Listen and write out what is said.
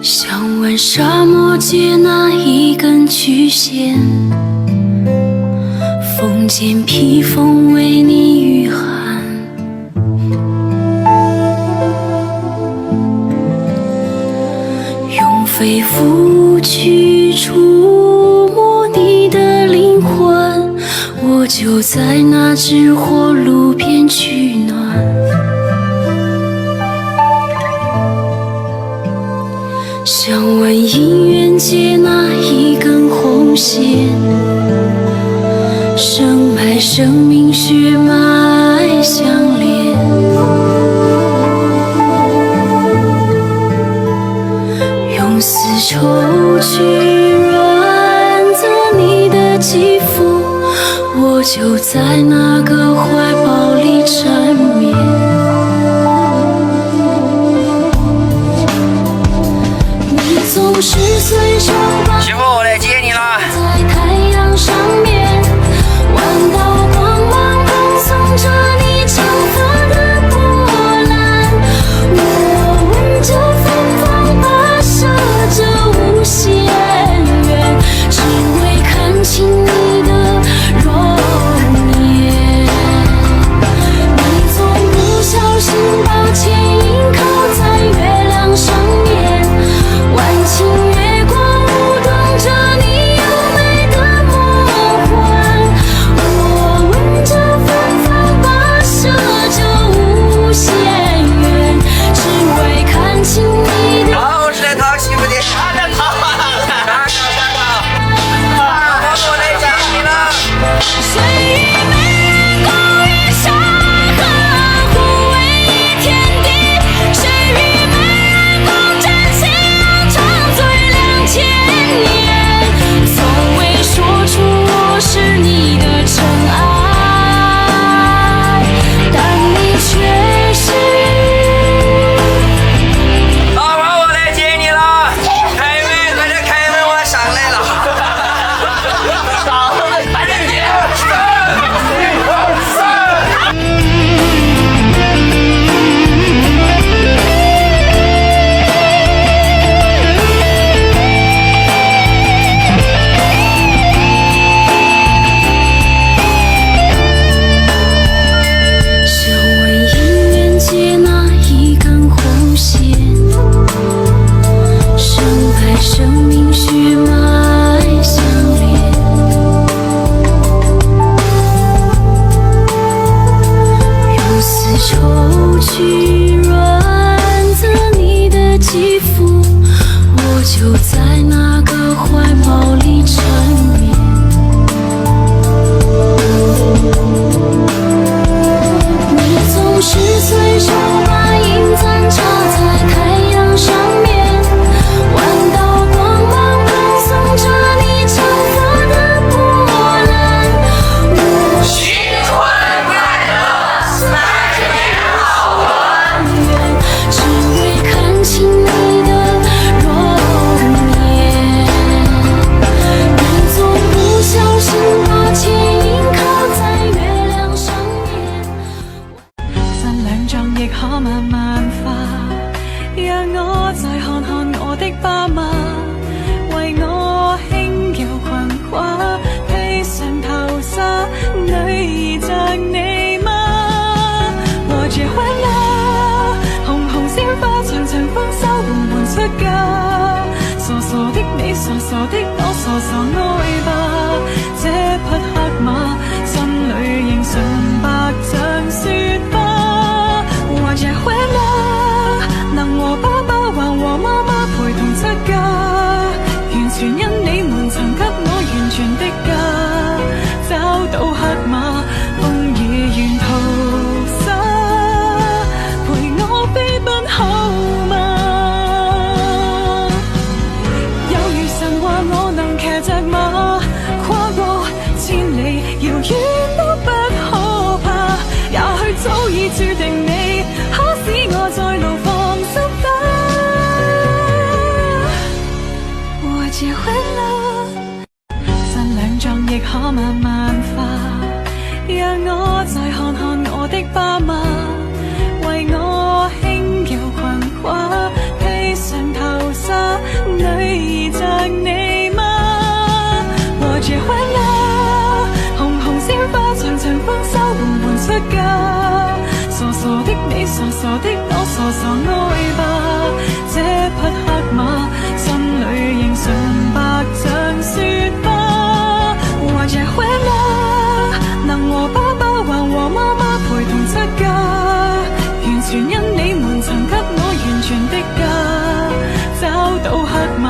想问沙漠界那一根曲线，风间披风为你御寒。用肺腑去触摸你的灵魂，我就在那只火炉边取暖。想问姻缘界那一根红线，生脉生命血脉相连。用丝绸去润泽你的肌肤，我就在那个怀抱里缠绵。总是随手把师傅，我来接你了。在太阳上面，弯道光芒恭送着你长发的波澜。我闻着芬芳跋涉着无限远，只为看清你的容颜。你总不小心把牵引靠在月亮上面，万顷月光舞动着你优美的梦幻。我闻着芬芳跋涉着无限远，只为看清你的。好，我是来讨媳妇的。我来接你了。谁与美人共月山河，互为一天地。谁与美人共枕夕阳，长醉2000年。从未说出我是你的尘埃，但你却是。老婆，我来接你了。开门，快点开门，我上来了。想问姻缘界那一根红线，生脉生命血脉相连。用丝绸去润泽你的肌肤，我就在那个怀抱里缠绵。你总是随手把银簪插在太阳上面，弯道光芒恭送着你长发的波澜。我新春快乐，30年好远，只为看清你的容颜。你总不小心把牵引靠在月亮上面。分兩張亦可慢慢化，讓我再看看我的爸媽，為我輕柔裙褂，披上頭紗，女兒像你嗎？我結婚啦，紅紅鮮花，長長豐收，緩緩出嫁，傻傻的你，傻傻的我，傻傻愛吧，這匹黑馬，心裏仍純白像雪花。我結婚啦，能和爸爸還和媽媽陪同出嫁，完全因你們曾給我完全的家，找到黑馬，風雨沿途灑，陪我飛奔好嗎？有如神話，我能騎着馬跨過千里。傻的我傻傻愛吧，這匹黑馬心裏仍純白像雪花。或者會嗎？能和爸爸還和媽媽陪同出嫁，完全因你們曾給我完全的家，找到黑馬。